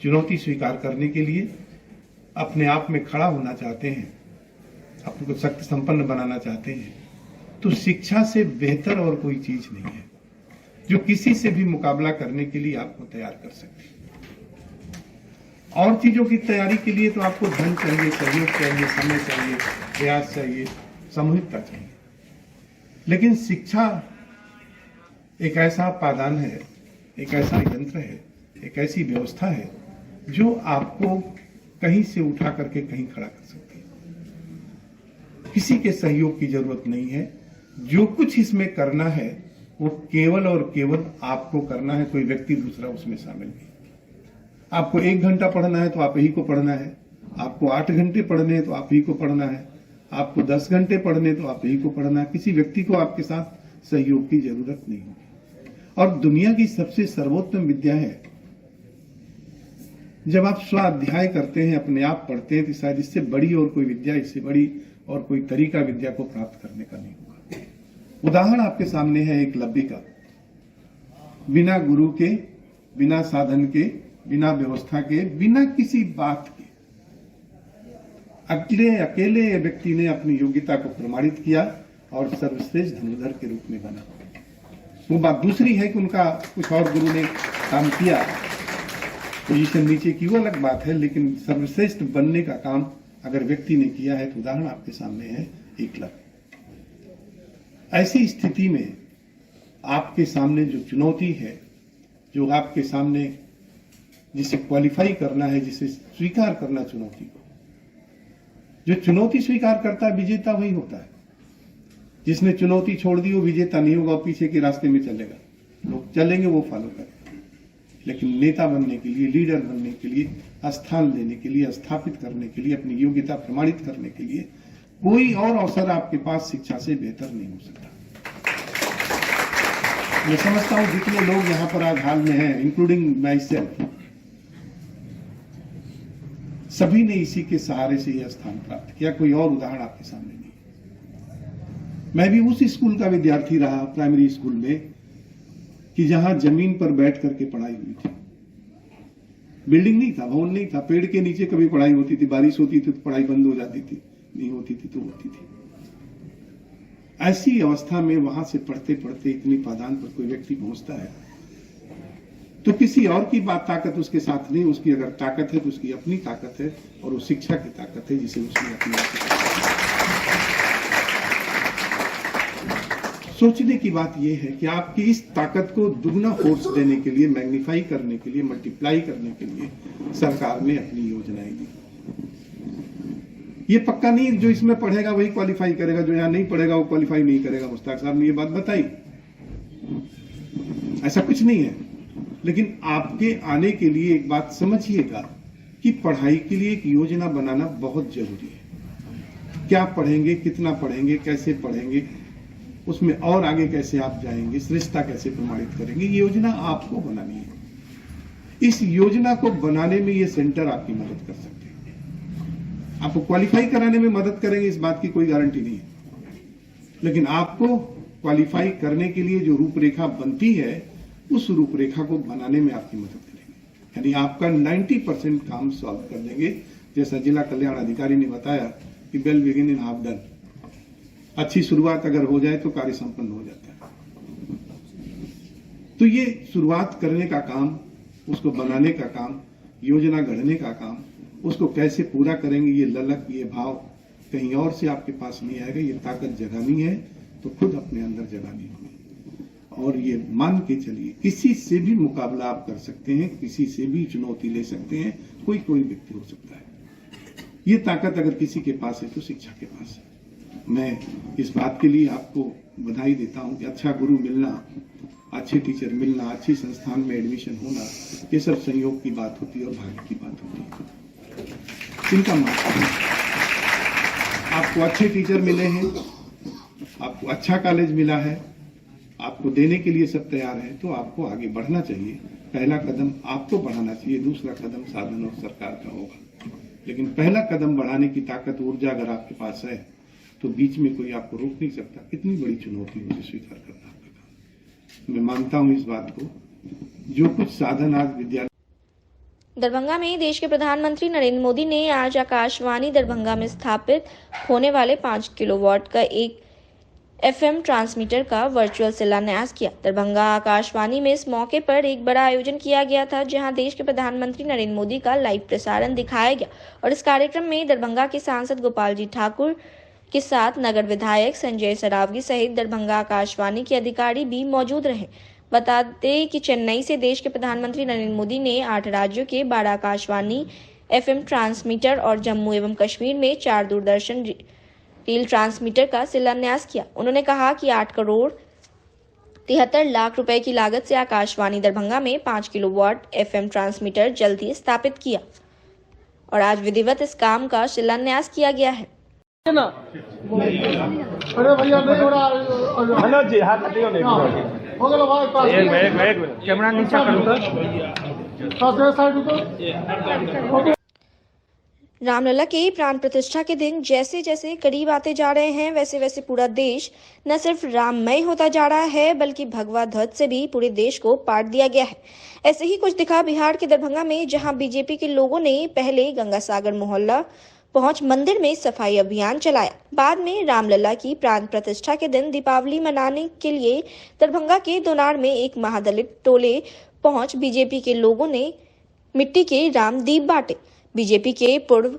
चुनौती स्वीकार करने के लिए अपने आप में खड़ा होना चाहते हैं, अपने को शक्ति संपन्न बनाना चाहते हैं, तो शिक्षा से बेहतर और कोई चीज नहीं है जो किसी से भी मुकाबला करने के लिए आपको तैयार कर सकती है। और चीजों की तैयारी के लिए तो आपको धन चाहिए, सहयोग चाहिए, समय चाहिए, प्रयास चाहिए, सामूहिकता चाहिए। लेकिन शिक्षा एक ऐसा पादान है, एक ऐसा यंत्र है, एक ऐसी व्यवस्था है जो आपको कहीं से उठा करके कहीं खड़ा कर सकती है। किसी के सहयोग की जरूरत नहीं है। जो कुछ इसमें करना है वो केवल और केवल आपको करना है, कोई व्यक्ति दूसरा उसमें शामिल नहीं। आपको 1 घंटा पढ़ना है तो आप ही को पढ़ना है, आपको 8 घंटे पढ़ने हैं तो आप ही को पढ़ना है, आपको 10 घंटे पढ़ने तो आप ही को पढ़ना है। किसी व्यक्ति को आपके साथ सहयोग की जरूरत नहीं होगी। और दुनिया की सबसे सर्वोत्तम विद्या है जब आप स्वाध्याय करते हैं, अपने आप पढ़ते हैं, तो शायद इससे बड़ी और कोई विद्या, इससे बड़ी और कोई तरीका विद्या को प्राप्त करने का नहीं होगा। उदाहरण आपके सामने है एकलव्य का। बिना गुरु के, बिना साधन के, बिना व्यवस्था के, बिना किसी बात के अकेले व्यक्ति ने अपनी योग्यता को प्रमाणित किया और सर्वश्रेष्ठ धनुर्धर के रूप में बना। वो बात दूसरी है कि उनका कुछ और गुरु ने काम किया, पोजीशन नीचे की, वो अलग बात है, लेकिन सर्वश्रेष्ठ बनने का काम अगर व्यक्ति ने किया है तो उदाहरण आपके सामने है एकलव्य। ऐसी स्थिति में आपके सामने जो चुनौती है, जो आपके सामने जिसे क्वालिफाई करना है, जिसे स्वीकार करना चुनौती को, जो चुनौती स्वीकार करता है विजेता वही होता है। जिसने चुनौती छोड़ दी वो विजेता नहीं होगा, पीछे के रास्ते में चलेगा, लोग चलेंगे वो फॉलो करेगा। लेकिन नेता बनने के लिए, लीडर बनने के लिए, स्थान लेने के लिए, स्थापित करने के लिए, अपनी योग्यता प्रमाणित करने के लिए कोई और अवसर आपके पास शिक्षा से बेहतर नहीं हो सकता। मैं समझता हूं जितने लोग यहाँ पर आज हाल में हैं, इंक्लूडिंग माई सेल्फ, सभी ने इसी के सहारे से यह स्थान प्राप्त किया। कोई और उदाहरण आपके सामने नहीं। मैं भी उस स्कूल का विद्यार्थी रहा, प्राइमरी स्कूल में, कि जहां जमीन पर बैठ करके पढ़ाई हुई थी। बिल्डिंग नहीं था, भवन नहीं था, पेड़ के नीचे कभी पढ़ाई होती थी, बारिश होती थी तो पढ़ाई बंद हो जाती थी, नहीं होती थी तो होती थी। ऐसी अवस्था में वहां से पढ़ते पढ़ते इतनी पादान पर कोई व्यक्ति पहुंचता है तो किसी और की बात ताकत उसके साथ नहीं, उसकी अगर ताकत है तो उसकी अपनी ताकत है, और वो शिक्षा की ताकत है जिसे उसने अपनी। सोचने की बात यह है कि आपकी इस ताकत को दुगना फोर्स देने के लिए, मैग्नीफाई करने के लिए, मल्टीप्लाई करने के लिए सरकार ने अपनी योजनाएं दी। ये पक्का नहीं जो इसमें पढ़ेगा वही क्वालिफाई करेगा, जो यहां नहीं पढ़ेगा वो क्वालिफाई नहीं करेगा। मुश्ताक साहब ने ये बात बताई, ऐसा कुछ नहीं है। लेकिन आपके आने के लिए एक बात समझिएगा कि पढ़ाई के लिए एक योजना बनाना बहुत जरूरी है। क्या पढ़ेंगे, कितना पढ़ेंगे, कैसे पढ़ेंगे, उसमें और आगे कैसे आप जाएंगे, श्रेष्ठता कैसे प्रमाणित करेंगे, ये योजना आपको बनानी है। इस योजना को बनाने में ये सेंटर आपकी मदद कर सकते हैं। आपको क्वालिफाई कराने में मदद करेंगे, इस बात की कोई गारंटी नहीं है, लेकिन आपको क्वालिफाई करने के लिए जो रूपरेखा बनती है उस रूपरेखा को बनाने में आपकी मदद करेंगे। यानी आपका 90% काम सॉल्व कर देंगे। जैसा जिला कल्याण अधिकारी ने बताया कि well begin in half done, अच्छी शुरुआत अगर हो जाए तो कार्य संपन्न हो जाता है। तो ये शुरुआत करने का काम, उसको बनाने का काम, योजना गढ़ने का काम, उसको कैसे पूरा करेंगे, ये ललक, ये भाव कहीं और से आपके पास नहीं आएगा। ये ताकत जगानी है तो खुद अपने अंदर जगानी होगी। और ये मान के चलिए किसी से भी मुकाबला आप कर सकते हैं, किसी से भी चुनौती ले सकते हैं, कोई व्यक्ति हो सकता है। ये ताकत अगर किसी के पास है तो शिक्षा के पास है। मैं इस बात के लिए आपको बधाई देता हूं कि अच्छा गुरु मिलना, अच्छे टीचर मिलना, अच्छी संस्थान में एडमिशन होना, ये सब संयोग की बात होती है और भाग्य की बात होती है। चिंता मत करिए, आपको अच्छे टीचर मिले हैं, आपको अच्छा कॉलेज मिला है, आपको देने के लिए सब तैयार है, तो आपको आगे बढ़ना चाहिए। पहला कदम आपको बढ़ाना चाहिए, दूसरा कदम साधन और सरकार का होगा। लेकिन पहला कदम बढ़ाने की ताकत, ऊर्जा अगर आपके पास है तो बीच में कोई आपको रोक नहीं सकता। कितनी बड़ी चुनौती मुझे स्वीकार करना आपका काम। मैं मानता हूं इस बात को, जो कुछ साधन आज विद्यालय दरभंगा में देश के प्रधानमंत्री नरेंद्र मोदी ने आज आकाशवाणी दरभंगा में स्थापित होने वाले 5 किलोवाट का एक FM ट्रांसमीटर का वर्चुअल शिलान्यास किया। दरभंगा आकाशवाणी में इस मौके पर एक बड़ा आयोजन किया गया था, जहां देश के प्रधानमंत्री नरेंद्र मोदी का लाइव प्रसारण दिखाया गया और इस कार्यक्रम में दरभंगा के सांसद गोपाल जी ठाकुर के साथ नगर विधायक संजय सरावगी सहित दरभंगा आकाशवाणी के अधिकारी भी मौजूद रहे। बता दें कि चेन्नई से देश के प्रधानमंत्री नरेंद्र मोदी ने 8 राज्यों के 12 आकाशवाणी FM ट्रांसमीटर और जम्मू एवं कश्मीर में 4 दूरदर्शन रील ट्रांसमीटर का शिलान्यास किया। उन्होंने कहा कि 8 करोड़ 73 लाख रुपए की लागत से आकाशवाणी दरभंगा में 5 किलोवाट FM ट्रांसमीटर जल्द ही स्थापित किया और आज विधिवत इस काम का शिलान्यास किया गया है। अरे भैया नहीं हो रहा मनोज जी, हाथ हटियो नहीं हो गया भाई। एक मिनट कैमरा नीचे कर दो। रामलला के प्राण प्रतिष्ठा के दिन जैसे जैसे करीब आते जा रहे हैं, वैसे वैसे पूरा देश न सिर्फ राममय होता जा रहा है, बल्कि भगवा ध्वज से भी पूरे देश को पाट दिया गया है। ऐसे ही कुछ दिखा बिहार के दरभंगा में, जहां बीजेपी के लोगों ने पहले गंगा सागर मोहल्ला पहुंच मंदिर में सफाई अभियान चलाया। बाद में रामलला की प्राण प्रतिष्ठा के दिन दीपावली मनाने के लिए दरभंगा के दोनार में एक महादलित टोले पहुंच बीजेपी के लोगों ने मिट्टी के राम दीप बांटे। बीजेपी के पूर्व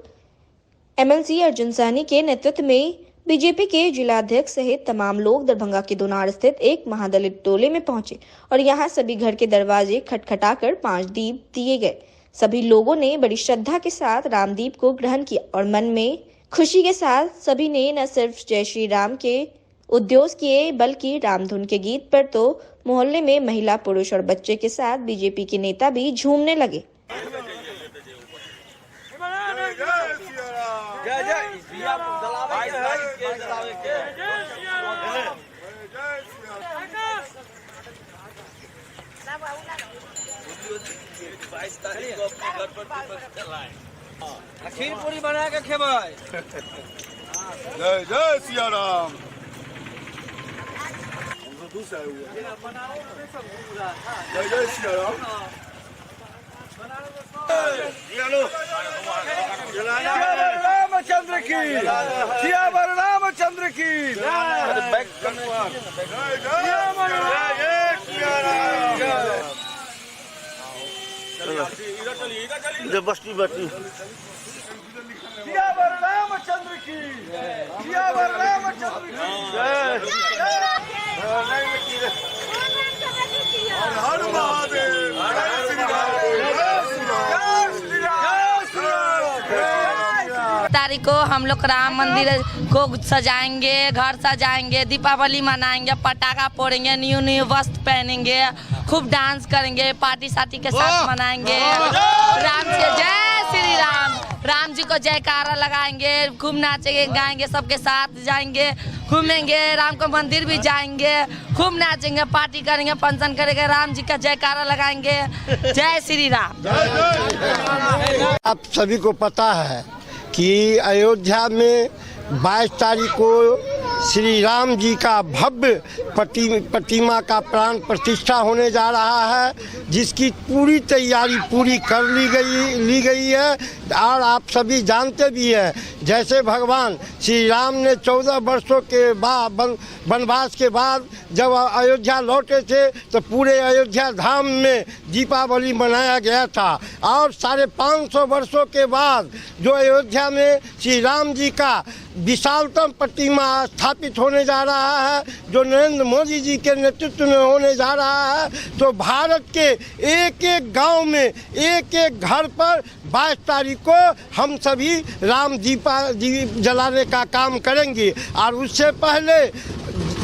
MLC अर्जुन सहनी के नेतृत्व में बीजेपी के जिलाध्यक्ष सहित तमाम लोग दरभंगा के दोनार स्थित एक महादलित टोले में पहुंचे और यहां सभी घर के दरवाजे खटखटाकर 5 दीप दिए गए। सभी लोगों ने बड़ी श्रद्धा के साथ रामदीप को ग्रहण किया और मन में खुशी के साथ सभी ने न सिर्फ जय श्री राम के उद्घोष किए, बल्कि रामधुन के गीत पर तो मोहल्ले में महिला, पुरुष और बच्चे के साथ बीजेपी के नेता भी झूमने लगे। खीर पूरी बना के खेबाई। जय जय सिया राम। जय जय सिया राम। रामचंद्र की, सियावर रामचंद्र की। बस्ती बस्ती सियावर रामचंद्र की, सियावर रामचंद्र की। हर महादेव। तारीख को हम लोग राम मंदिर को सजाएंगे, घर सजाएंगे, दीपावली मनाएंगे, पटाखा फोड़ेंगे, न्यू न्यू वस्त्र पहनेंगे, खूब डांस करेंगे, पार्टी साथी के साथ मनाएंगे। राम से जय श्री राम। राम जी को जयकारा लगाएंगे, खूब नाचेंगे, गाएंगे, सबके साथ जाएंगे, घूमेंगे, राम का मंदिर भी जाएंगे, खूब नाचेंगे, पार्टी करेंगे, फंक्शन करेंगे, राम जी का जयकारा लगाएंगे। जय श्री राम। आप सभी को पता है कि अयोध्या में 22 तारीख को श्री राम जी का भव्य प्रतिमा का प्राण प्रतिष्ठा होने जा रहा है, जिसकी पूरी तैयारी पूरी कर ली गई है। और आप सभी जानते भी हैं, जैसे भगवान श्री राम ने 14 वर्षों के बाद वनवास के बाद जब अयोध्या लौटे थे, तो पूरे अयोध्या धाम में दीपावली मनाया गया था। और 550 वर्षों के बाद जो अयोध्या में श्री राम जी का विशालतम प्रतिमा स्थापित होने जा रहा है, जो नरेंद्र मोदी जी के नेतृत्व में होने जा रहा है, तो भारत के एक एक गांव में, एक एक घर पर 22 तारीख को हम सभी राम दीप जलाने का काम करेंगे। और उससे पहले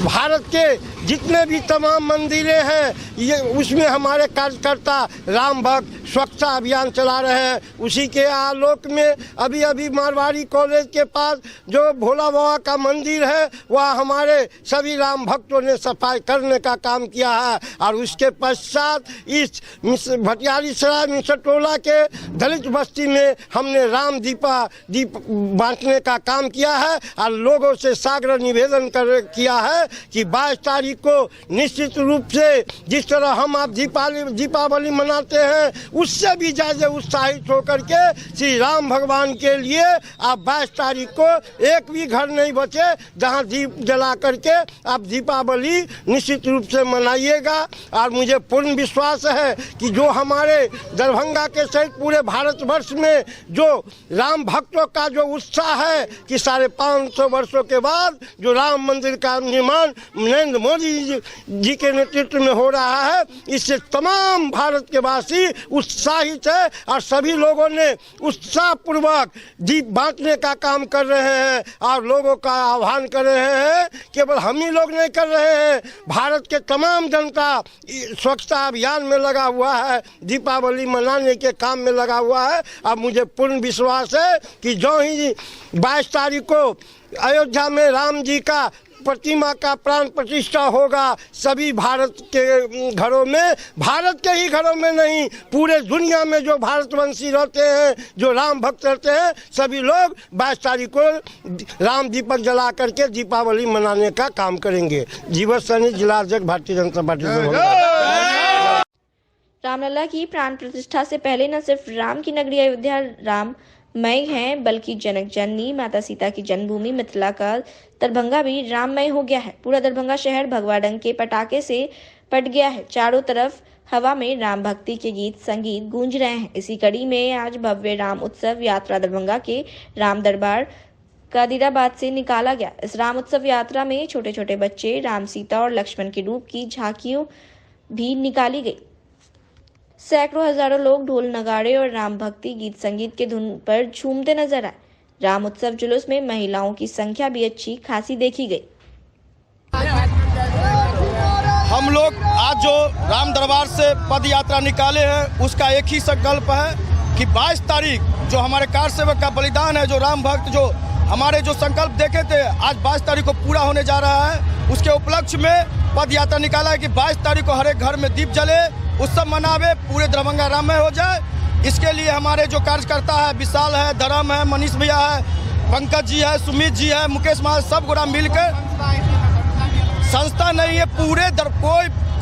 भारत के जितने भी तमाम मंदिरें हैं, ये उसमें हमारे कार्यकर्ता राम भक्त स्वच्छता अभियान चला रहे हैं। उसी के आलोक में अभी मारवाड़ी कॉलेज के पास जो भोला बाबा का मंदिर है, वह हमारे सभी राम भक्तों ने सफाई करने का काम किया है। और उसके पश्चात इस भटियारी सराय मिसटोला के दलित बस्ती में हमने राम दीप बांटने का काम किया है। और लोगों से साग्रह निवेदन किया है कि 22 तारीख को निश्चित रूप से जिस तरह हम आप दीपावली मनाते हैं उससे भी ज़्यादा उत्साहित होकर के श्री राम भगवान के लिए आप 22 तारीख को एक भी घर नहीं बचे जहां दीप जला करके आप दीपावली निश्चित रूप से मनाइएगा। और मुझे पूर्ण विश्वास है कि जो हमारे दरभंगा के सहित पूरे भारतवर्ष में जो राम भक्तों का जो उत्साह है कि 550 वर्षों के बाद जो राम मंदिर का निर्माण नरेंद्र मोदी जी के नेतृत्व में हो रहा है, इससे तमाम भारत के वासी उत्साहित है और सभी लोगों ने उत्साहपूर्वक दीप बांटने का काम कर रहे हैं और लोगों का आह्वान कर रहे हैं। केवल हम ही लोग नहीं कर रहे हैं, भारत के तमाम जनता स्वच्छता अभियान में लगा हुआ है, दीपावली मनाने के काम में लगा हुआ है। अब मुझे पूर्ण विश्वास है कि जो ही 22 तारीख को अयोध्या में राम जी का प्रतिमा का प्राण प्रतिष्ठा होगा, सभी भारत के घरों में, भारत के ही घरों में नहीं पूरे दुनिया में जो भारतवंशी रहते हैं, जो राम भक्त रहते हैं, सभी लोग 22 तारीख को राम दीपक जला करके दीपावली मनाने का काम करेंगे। जीवत सैनी, जिला अध्यक्ष, भारतीय जनता पार्टी से। रामलला की प्राण प्रतिष्ठा से पहले न सिर्फ राम की नगरी अयोध्या राममय है, बल्कि जनक जननी माता सीता की जन्मभूमि मिथिला का दरभंगा भी राममय हो गया है। पूरा दरभंगा शहर भगवा रंग के पटाखे से पट गया है। चारों तरफ हवा में राम भक्ति के गीत संगीत गूंज रहे हैं। इसी कड़ी में आज भव्य राम उत्सव यात्रा दरभंगा के राम दरबार कादिराबाद से निकाला गया। इस राम उत्सव यात्रा में छोटे छोटे बच्चे राम, सीता और लक्ष्मण के रूप की झांकियों भी निकाली गई। सैकड़ों हजारों लोग ढोल नगाड़े और राम भक्ति गीत संगीत के धुन पर झूमते नजर आए। राम उत्सव जुलूस में महिलाओं की संख्या भी अच्छी खासी देखी गई। हम लोग आज जो राम दरबार से पद यात्रा निकाले हैं उसका एक ही संकल्प है कि 22 तारीख जो हमारे कार सेवक का बलिदान है, जो राम भक्त जो हमारे जो संकल्प देखे थे, आज 22 तारीख को पूरा होने जा रहा है। उसके उपलक्ष्य में पद यात्रा निकाला है कि 22 तारीख को हर एक घर में दीप जले, उत्सव मनावे, पूरे दरभंगा राममय हो जाए। इसके लिए हमारे जो कार्यकर्ता है, विशाल है, धर्म है, मनीष भैया है, पंकज जी है, सुमित जी है, मुकेश महाराज, सब गोरा मिलकर, संस्था नहीं है, पूरे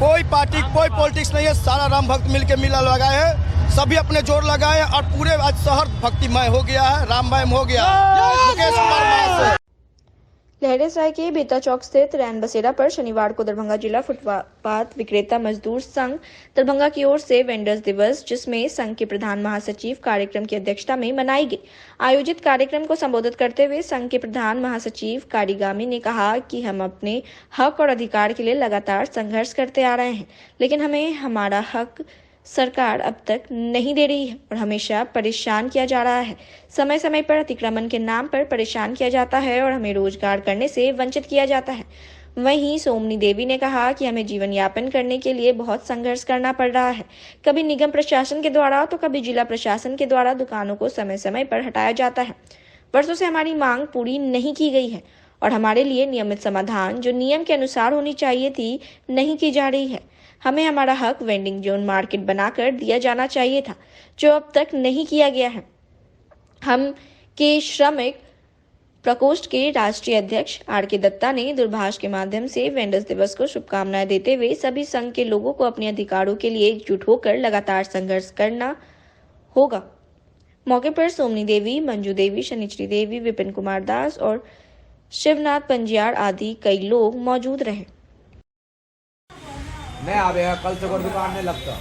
कोई पार्टी कोई पॉलिटिक्स नहीं है, सारा राम भक्त मिलकर मिला लगाए हैं, सभी अपने जोर लगाए और पूरे आज शहर भक्तिमय हो गया है, राममय हो गया। मुकेश कुमार लहरियासराय के बेता चौक स्थित रैन बसेरा पर शनिवार को दरभंगा जिला फुटपाथ विक्रेता मजदूर संघ दरभंगा की ओर से वेंडर्स दिवस, जिसमें संघ के प्रधान महासचिव कार्यक्रम की अध्यक्षता में मनाई गई। आयोजित कार्यक्रम को संबोधित करते हुए संघ के प्रधान महासचिव कारिगामी ने कहा कि हम अपने हक और अधिकार के लिए लगातार संघर्ष करते आ रहे हैं, लेकिन हमें हमारा हक सरकार अब तक नहीं दे रही है और हमेशा परेशान किया जा रहा है। समय समय पर अतिक्रमण के नाम पर परेशान किया जाता है और हमें रोजगार करने से वंचित किया जाता है। वहीं सोमनी देवी ने कहा कि हमें जीवन यापन करने के लिए बहुत संघर्ष करना पड़ रहा है। कभी निगम प्रशासन के द्वारा तो कभी जिला प्रशासन के द्वारा दुकानों को समय समय पर हटाया जाता है। वर्षों से हमारी मांग पूरी नहीं की गई है और हमारे लिए नियमित समाधान जो नियम के अनुसार होनी चाहिए थी नहीं की जा रही है। हमें हमारा हक वेंडिंग जोन मार्केट बनाकर दिया जाना चाहिए था, जो अब तक नहीं किया गया है। हम के श्रमिक प्रकोष्ठ के राष्ट्रीय अध्यक्ष आर.के. दत्ता ने दूरभाष के माध्यम से वेंडर्स दिवस को शुभकामनाएं देते हुए सभी संघ के लोगों को अपने अधिकारों के लिए एकजुट होकर लगातार संघर्ष करना होगा। मौके पर सोमनी देवी, मंजू देवी, शनिचरी देवी, विपिन कुमार दास और शिवनाथ पंजियार आदि कई लोग मौजूद रहे। नहीं आवेगा कल से दुकान में लगता।